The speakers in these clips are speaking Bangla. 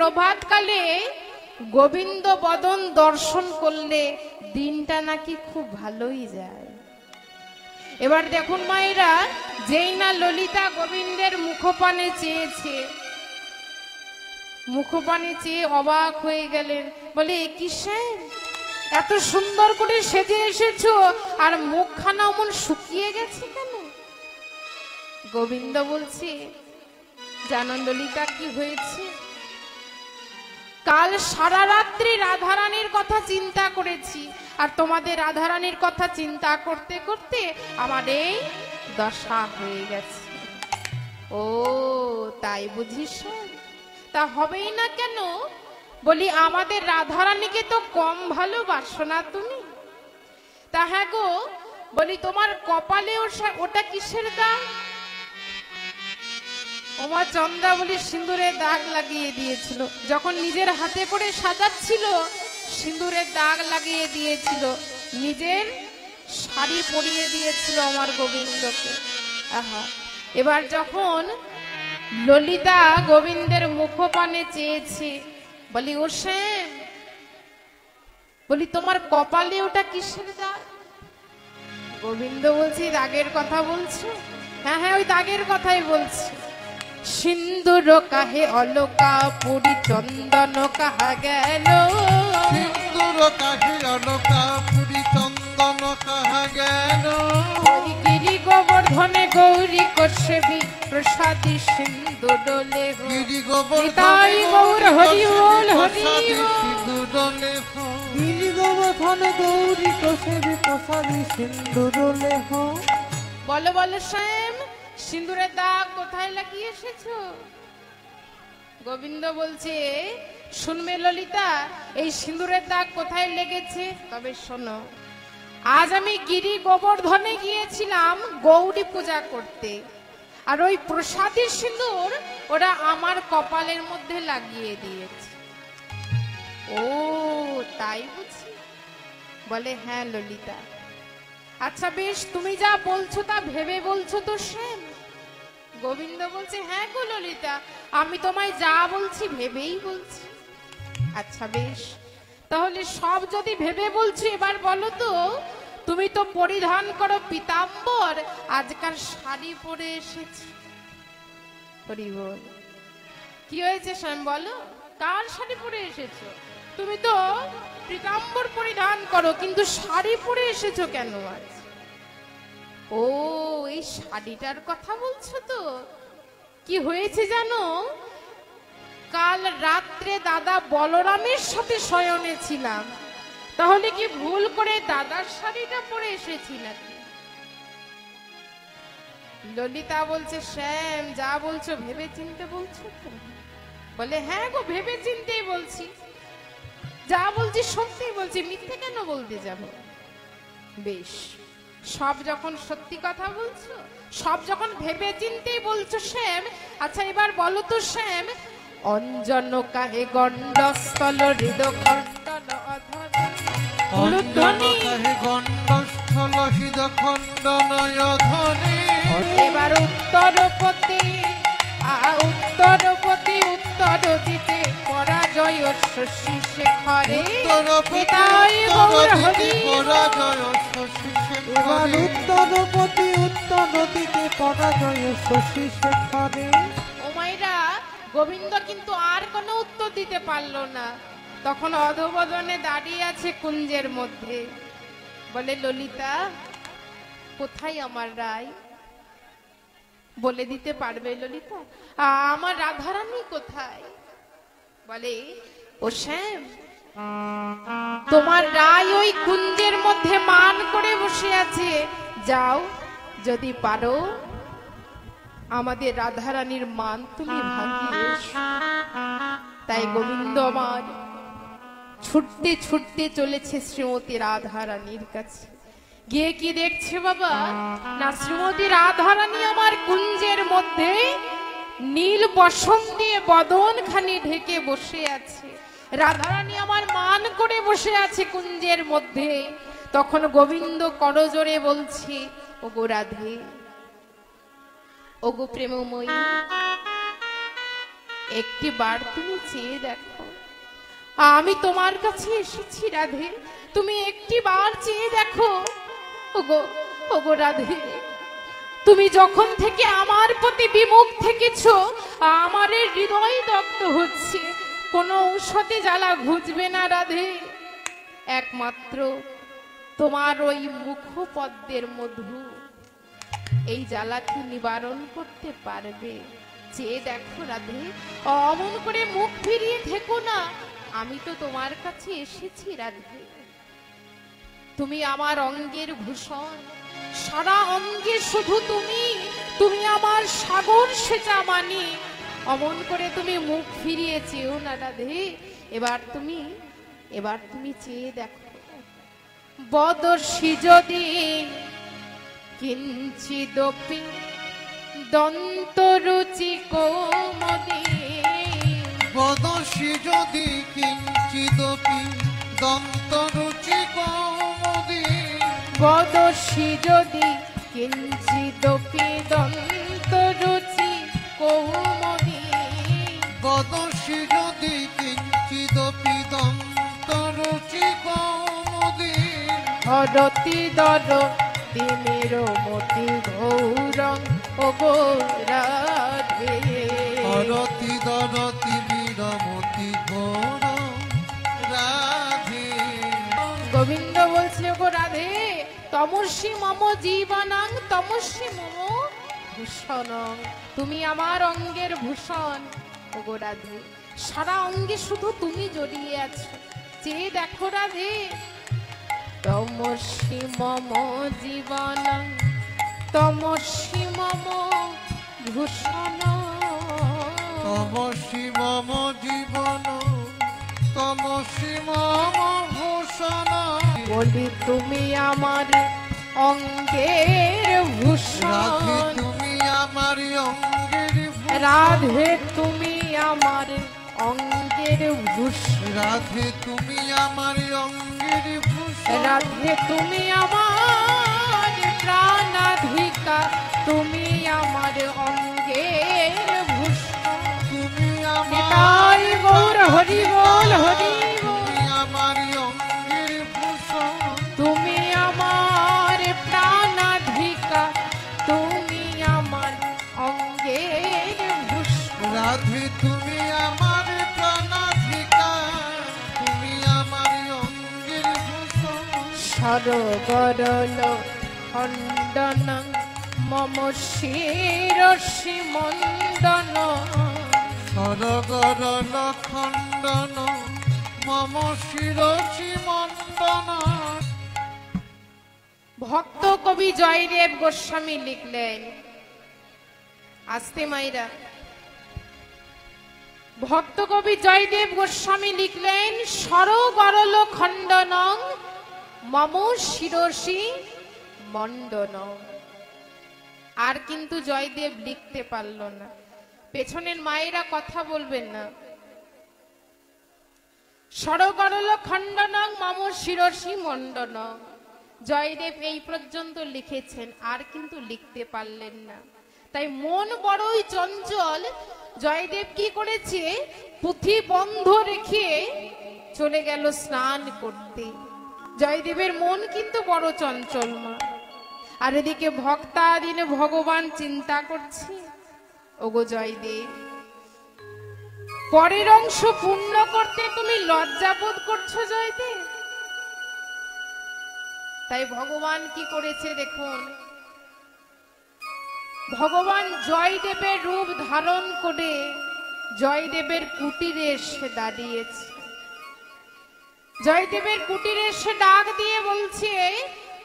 প্রভাতকালে গোবিন্দ বদন দর্শন করলে দিনটা নাকি খুব ভালোই যায়। এবার দেখুন মায়েরা, যেই না ললিতা গোবিন্দের মুখপানে চেয়েছে, মুখপানে চেয়ে অবাক হয়ে গেলেন, বলে কিসের এত সুন্দর করে সেজে এসেছো আর মুখখানা অমন শুকিয়ে গেছে কেন? গোবিন্দ বলছে, জানো ললিতা কি হয়েছে? কাল সারা রাত্রি রাধারানীর কথা চিন্তা করেছি, আর তোমাদের রাধারানীর কথা চিন্তা করতে করতে আমার এই দশা হয়ে গেছে। ও তাই বুঝিস? তা হবেই না কেন? বলি আমাদের রাধারানীকে তো কম ভালোবাসো না তুমি? তা হ্যাঁ গো, বলি তোমার কপালে ওটা কিসের দাগ? ওমা চন্দ্রা বলি সিঁদুরের দাগ লাগিয়ে দিয়েছিল, যখন নিজের হাতে করে সাজাচ্ছিল সিঁদুরের দাগ লাগিয়ে দিয়েছিল, নিজের শাড়ি পরিয়ে দিয়েছিল আমার গোবিন্দকে। আহা, এবার যখন ললিতা গোবিন্দের মুখপানে চেয়েছে, বলি ও শ্যাম, বলি তোমার কপালে ওটা কিসের দাগ? গোবিন্দ বলছি দাগের কথা বলছো? হ্যাঁ হ্যাঁ, ওই দাগের কথাই বলছি। সিন্দুর কাহে অলকা পুরি চন্দন কাহা গেল, সিন্দুর কাহে অলকা পুরি চন্দন কাহা গেল, গিরি গোবর্ধনে গৌরী কশ্যপি প্রসাদী সিন্ধু ডোলে, গিরি গোবর্ধনে গৌর হরি বল হরি সিন্ধু ডোলে, গিরি গোবর্ধনে গৌরী কশ্যপি প্রসাদী সিন্ধু ডোলে। বলো বলো শ্যাম, সিঁদুরের দাগ কোথায় লাগিয়ে এসেছো? গোবিন্দ বলছে, শুনবে ললিতা, এই সিঁদুরের দাগ কোথায় লেগেছে? তবে শোনো, আজ আমি গিরি গোবর্ধনে গিয়েছিলাম গৌরী পূজা করতে, আর ওই প্রসাদী সিঁদুর ওরা আমার কপালের মধ্যে লাগিয়ে দিয়েছে। ও তাই বুঝি? বলে হ্যাঁ ললিতা। আচ্ছা বেশ, তুমি যা বলছো তা ভেবে বলছো তো শ্যাম? গোবিন্দ বলছে, হ্যাঁ গো ললিতা, আমি তোমায় যা বলছি ভেবেই বলছি। আচ্ছা বেশ, তাহলে সব যদি ভেবে বলছি, এবার বলো তো, তুমি তো পরিধান করো পীতাম্বর, আজকাল শাড়ি পরে এসেছি। হরি বল। কি হয়েছে শ্যাম বলো, কার শাড়ি পরে এসেছো? তুমি তো পীতাম্বর পরিধান করো, কিন্তু শাড়ি পরে এসেছো কেন আজ? ও এই শাড়িটার কথা বলছো তো? কি হয়েছে জানো, কাল রাত্রে দাদা বলরামের সাথে শয়নে ছিলাম, তাহলে কি ভুল করে দাদার শাড়িটা পরে এসেছি নাকি? ললিতা বলছে, শ্যাম যা বলছো ভেবে চিনতে বলছো তো? বলে হ্যাঁ গো, ভেবে চিনতেই বলছি, যা বলছি সত্যি বলছি, মিথ্যে কেন বলতে যাব? বেশ, সব যখন সত্যি কথা বলছো, সব যখন ভেবে চিনতেই বলছো শ্যাম, আচ্ছা এবার বলো তো শ্যাম, অঞ্জন কাহে গণ্ডস্থল হৃদখণ্ডন অঞ্জন কাহে গণ্ডস্থল হৃদখণ্ডন অধনি, এবার উত্তরপতি উত্তরপতি উত্তর দিতে পরাজয় শশী শেখরে, পিতাই গৌর হরি পরাজয় শশী এবার শেখরে, উত্তরপতি উত্তর দিতে পরাজয় শশী শেখরে। ও মাইরা, গোবিন্দ কিন্তু আর কোনো উত্তর দিতে পারলো না, তখন অধোবদনে দাঁড়িয়ে আছে কুঞ্জের মধ্যে। বলে ললিতা, কোথায় আমার রায়? বলে দিতে পারবে ললিতা? আমার রাধারানী কোথায়? বলে ও শ্যাম, তোমার রায় ওই কুঞ্জের মধ্যে মান করে বসে আছে, যাও যদি পারো আমাদের রাধারানীর মান তুমি ভাঙিয়ে এসো। তাই গোবিন্দ আমার ছুটতে ছুটতে চলেছে শ্রীমতী রাধারানীর কাছে। গিয়ে কি দেখছে বাবা, না শ্রীমতী রাধারানী আমার কুঞ্জের মধ্যে নীল বসন দিয়ে বদন খানি ঢেকে বসে আছে। রাধারানী আমার মান করে বসে আছে কুঞ্জের মধ্যে। তখন গোবিন্দ করজোরে বলছে, ওগো রাধে, ওগো প্রেমময়ী, একটি বার তুমি চেয়ে দেখো, আমি তোমার কাছে এসেছি রাধে, তুমি একটি বার চেয়ে দেখো। ওগো ওগো রাধে, তুমি যখন থেকে আমার প্রতি বিমুখ থেকেছ, আমার এই হৃদয় দগ্ধ হচ্ছে, কোনো ঔষধে জ্বালা ঘুচবে না রাধে, একমাত্র তোমার ওই মুখপদ্মের মধু এই জ্বালাকে নিবারণ করতে পারবে। চেয়ে দেখো রাধে, অমন করে মুখ ফিরিয়ে থেকো না, আমি তো তোমার কাছে এসেছি রাধে। তুমি আমার অঙ্গের ভূষণ, সারা অঙ্গে শুধু তুমি, তুমি আমার সাগর সেচা মানি, অমন করে তুমি মুখ ফিরিয়ে চেয়েও না রাধে। এবার তুমি চেয়ে দেখো, বদর্শী যদি কিঞ্চিদপি দন্তরুচি কোমদী, বদসি যদি কিঞ্চিদপি দন্তরুচি কৌমুদী, বদর্শী যদি কিঞ্চিদপি দন্তরুচি কৌমদী, বদসি যদি কিঞ্চিদপি দন্তরুচি কৌমুদী, হরতি দর তিমির মতি গৌরং ও গৌরাধে, হরতি দরতি বীরমতি ঘোর রাধে। গোবিন্দ বলছে গো রাধে, তমস্বী মম জীবনাং তমস্বী মম ভূষণং, তুমি আমার অঙ্গের ভূষণ। ও গো রাধে, সারা অঙ্গে শুধু তুমি জড়িয়ে আছো, চেয়ে দেখো রাধে, তমস্বী মম জীবনং তমস্বী মম ভূষণ, তমসি মম জীবন তমসি মম ভূষণ, বলি তুমি আমার অঙ্গের রাধে ভূষণ, তুমি আমার অঙ্গের ভূষণ, রাধে তুমি আমার অঙ্গের ভূষণ, রাধে তুমি আমার অঙ্গের ভূষণ, রাধে তুমি আমার প্রাণাধিকা, তুমি আমার অঙ্গের ভূষণ। তুমি আমার নিতাই গৌর হরি বল হরি বল, তুমি আমার অঙ্গের ভূষণ, তুমি আমার প্রাণাধিকা, তুমি আমার অঙ্গের ভূষণ। রাধে তুমি আমার প্রাণাধিকা, তুমি আমার অঙ্গের ভূষণ, সরগরল খণ্ডন মম শিরসি মন্দন, সরগরল খণ্ডন মম শিরসি মণ্ডন। ভক্ত কবি জয়দেব গোস্বামী লিখলেন, আস্তে মাইরা, ভক্ত কবি জয়দেব গোস্বামী লিখলেন, সরগরল খণ্ডনং মম শিরসি মণ্ডন। আর কিন্তু জয়দেব লিখতে পারল না, পেছনের মায়েরা কথা বলবেন না। সরগরল খণ্ডনং মম শিরসি মণ্ডন, জয়দেব এই পর্যন্ত লিখেছেন, আর কিন্তু লিখতে পারলেন না। তাই মন বড়ই চঞ্চল, জয়দেব কি করেছে, পুঁথি বন্ধ রেখে চলে গেল স্নান করতে। জয়দেবের মন কিন্তু বড় চঞ্চল মা। আর এদিকে ভক্তাদিনে ভগবান চিন্তা করছে, ওগো জয়দেব, পরের অংশ পূর্ণ করতে তুমি লজ্জাবোধ করছো জয়দেব। তাই ভগবান কি করেছে দেখুন, ভগবান জয়দেবের রূপ ধারণ করে জয়দেবের কুটিরে এসে দাঁড়িয়েছে। জয়দেবের কুটিরে এসে ডাক দিয়ে বলছে,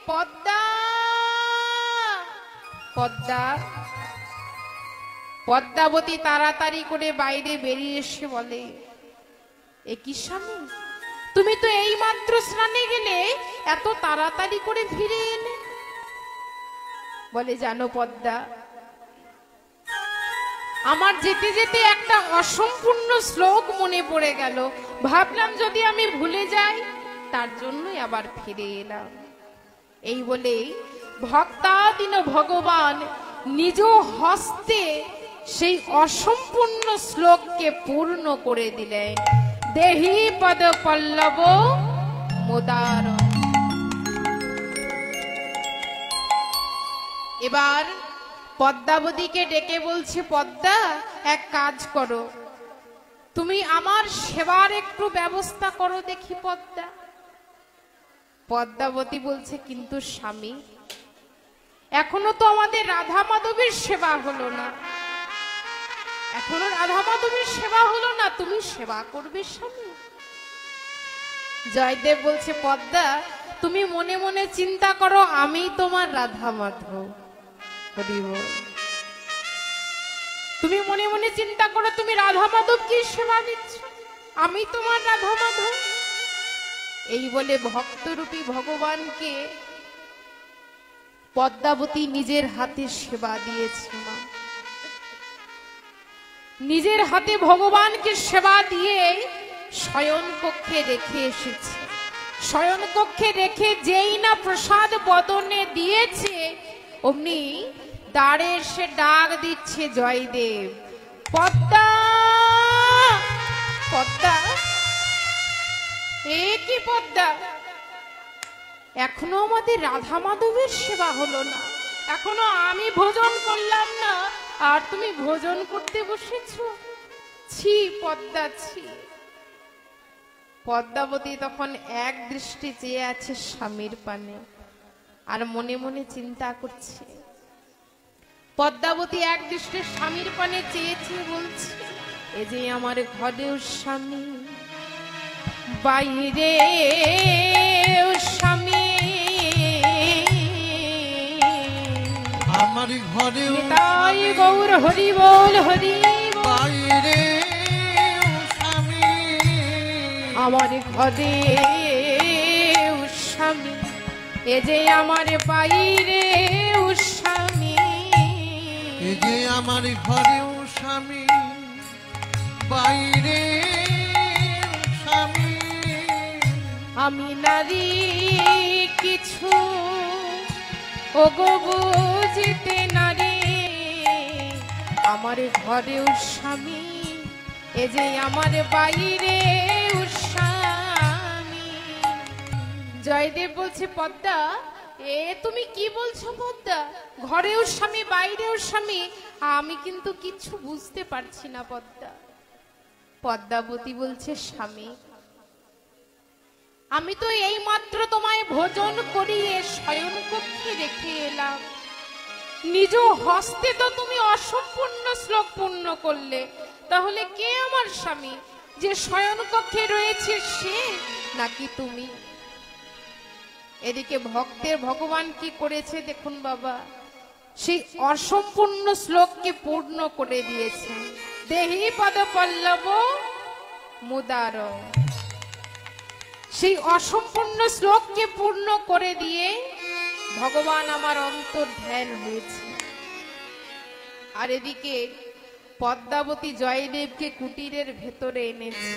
পদ্মা পদ্মা। পদ্মাবতী তাড়াতাড়ি করে বাইরে বেরিয়ে এসে বলে, এ কি স্বামী, তুমি তো এই মাত্র স্নানে গেলে, এত তাড়াতাড়ি করে ফিরে এলে। বলে, জানো পদ্মা, আমার যেতে যেতে একটা অসম্পূর্ণ শ্লোক মনে পড়ে গেল, ভাবলাম যদি আমি ভুলে যাই, তার জন্যই আবার ফিরে এলাম। এই বলে ভক্তাদিন ভগবান নিজ হস্তে সেই অসম্পূর্ণ শ্লোককে পূর্ণ করে দিলেন। দেহি পদ পল্লব মোদার। এবার পদ্মাবতীকে ডেকে বলছে, পদ্মা এক কাজ করো, তুমি আমার সেবার একটু ব্যবস্থা করো দেখি পদ্মা। পদ্মাবতী বলছে, কিন্তু স্বামী এখনো তো আমাদের রাধা মাধবের সেবা হলো না, এখনো রাধা মাধবের সেবা হলো না, তুমি সেবা করবে স্বামী? জয়দেব বলছে, পদ্মা তুমি মনে মনে চিন্তা করো আমি তোমার রাধা মাধব। তুমি মনে মনে চিন্তা করো তুমি রাধা মাধব কি সেবা দিচ্ছ, আমি তোমার রাধা মাধব। এই বলে ভক্তরূপী ভগবানকে পদ্মাবতী নিজের হাতে সেবা দিয়েছে। মা নিজের হাতে ভগবানকে সেবা দিয়ে শয়ন কক্ষে রেখে এসেছে। শয়ন কক্ষে রেখে যেই না প্রসাদ বদনে দিয়েছে, অমনি দ্বারে এসে ডাক দিচ্ছে জয়দেব, পদ্মা পদ্মা। এ কি পদ্মা, এখনো আমাদের রাধা মাধবের সেবা হলো না, এখনো আমি ভোজন করলাম না, আর তুমি ভোজন করতে বসেছো? ছি পদ্মা ছি। পদ্মাবতী তখন এক দৃষ্টি চেয়ে আছে স্বামীর পানে, আর মনে মনে চিন্তা করছে। পদ্মাবতী এক দৃষ্টি স্বামীর পানে চেয়েছে, বলছে, এ যে আমার ঘরেও স্বামী, বাইরে স্বামী, আমার ঘরে তাই গৌর হরি বল হরি, বাইরে স্বামী, আমার ঘরে স্বামী, এ যে আমার বাইরে স্বামী, এ যে আমার ঘরেও স্বামী, বাইরে স্বামী। আমি নারী কিছু ওগো বুঝিতে নারী, আমার ঘরেও স্বামী, এ যে আমার বাইরে স্বামী। জয়দেব বলছে, পদ্মা এ তুমি কি বলছো পদ্মা, ঘরেও স্বামী বাইরেও স্বামী, আমি কিন্তু কিছু বুঝতে পারছি না পদ্মা। পদ্মাবতী বলছে, স্বামী আমি তো এই মাত্র তোমায় ভোজন করিয়ে শয়ন কক্ষে রেখে এলাম, নিজ হস্তে তো তুমি অসম্পূর্ণ শ্লোক পূর্ণ করলে, তাহলে কে আমার স্বামী? যে শয়ন কক্ষে রয়েছে সে নাকি তুমি? এদিকে ভক্তের ভগবান কি করেছে দেখুন বাবা, সেই অসম্পূর্ণ শ্লোককে পূর্ণ করে দিয়েছে। দেহি পদ পল্লব মুদার, সেই অসম্পূর্ণ শ্লোককে পূর্ণ করে দিয়ে ভগবান আমার অন্তর ধ্যান হয়েছে। আর এদিকে পদ্মাবতী জয়দেবকে কুটিরের ভেতরে এনেছে,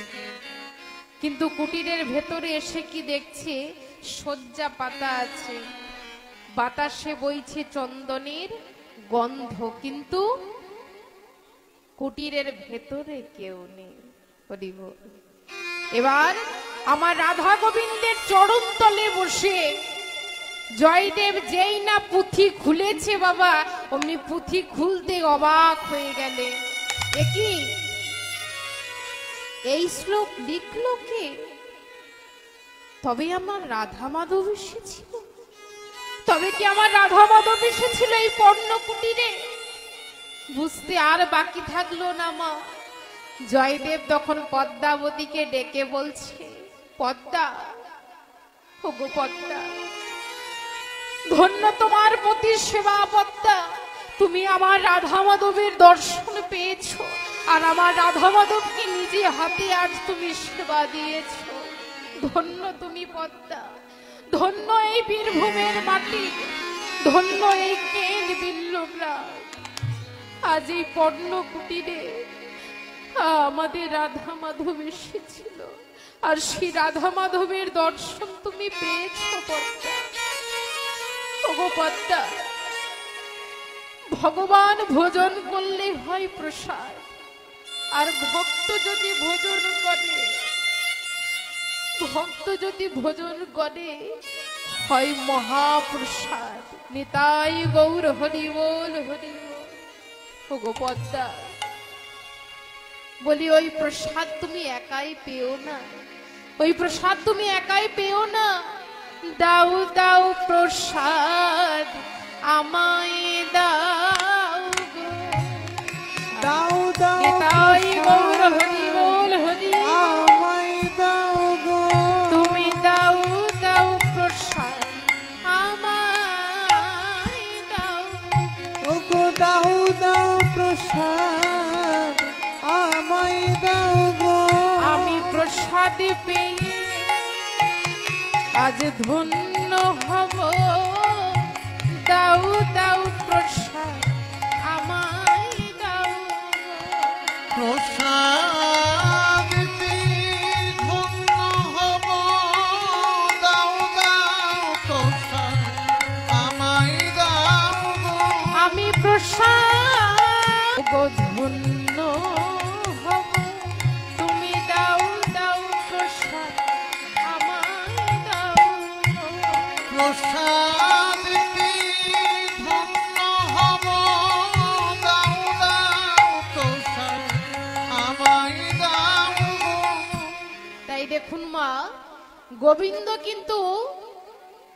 কিন্তু কুটিরের ভেতরে এসে কি দেখছে, শয্যা পাতা আছে, বাতাসে বইছে চন্দনের গন্ধ, কিন্তু কুটিরের ভেতরে কেউ নেই। এবার আমার রাধা গোবিন্দের চরণ তলে বসে জয়দেব যেই না পুঁথি খুলেছে বাবা, অমনি পুঁথি খুলতে অবাক হয়ে গেলে, কি এই শ্লোক লিখলো কে? তবে আমার রাধা মাধব এসেছিল, তবে কি আমার রাধা মাধব এসেছিল এই পর্ণ কুটিরে? বুঝতে আর বাকি থাকলো না মা। জয়দেব তখন পদ্মাবতীকে ডেকে বলছে, পদ্মা, ওগো পদ্মা, ধন্য তোমার প্রতি সেবা পদ্মা, তুমি আমার রাধা মাধবের দর্শন পেয়েছো, আর আমার রাধা মাধবকে নিজে হাতে আজ তুমি সেবা দিয়েছো। ধন্য তুমি পদ্মা, ধন্য এই বীরভূমের মাটি, ধন্য এই কেন্দ্র বিল্লগ্রাম। আজ এই পর্ণ কুটিরে আমাদের রাধা মাধব এসেছিল, আর সেই রাধা মাধবের দর্শন তুমি পেয়েছো পদ্মা। ওগো পদ্মা, ভগবান ভোজন করলে হয় প্রসাদ, আর ভক্ত যদি ভোজন করে হয় মহাপ্রসাদ। নিতাই গৌর হরি বল হরি বল। ওগো পদ্মা, বলি ওই প্রসাদ তুমি একাই পেও না, ওই প্রসাদ তুমি একাই পেও না। দাও দাও প্রসাদ আমায় দাও গো। দাও দাও নিতাই গৌর হরি বল হরি বল। আমায় দাও গো। তুমি দাও দাও প্রসাদ আমায় দাও। ওগো দাও দাও প্রসাদ আমায় দাও গো। আমি প্রসাদ পেয়ে আজ ধন্য হব। দাও দাও প্রসাদ আমায় দাও। প্রসাদ পেয়ে ধন্য হব। দাও দাও প্রসাদ আমায় দাও গো। আমি প্রসাদ গো ধন্য হব। তুমি দাও দাও প্রসাদ আমায় দাও। প্রসাদ পেয়ে ধন্য হব। দাও দাও প্রসাদ আমায় দাও গো। তাই দেখুন মা, গোবিন্দ কিন্তু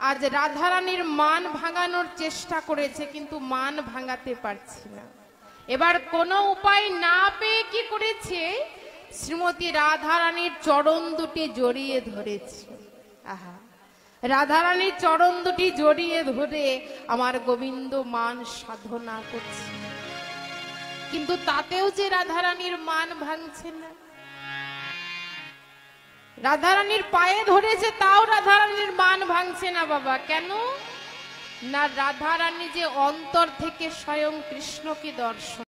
আজ রাধারানীর মান ভাঙানোর চেষ্টা করেছে, কিন্তু মান ভাঙাতে পারছে না। এবার কোনো উপায় না পেয়ে কি করেছে, শ্রীমতী রাধারানীর চরণ দুটি জড়িয়ে ধরেছে। আহা, রাধারানীর চরণ দুটি জড়িয়ে ধরে আমার গোবিন্দ মান সাধনা করছে, কিন্তু তাতেও যে রাধারানীর মান ভাঙছে না। রাধারানীর পায়ে ধরেছে, তাও রাধারানীর মান ভাঙছে না বাবা। কেন না, রাধারানী যে অন্তর থেকে স্বয়ং কৃষ্ণকে দর্শন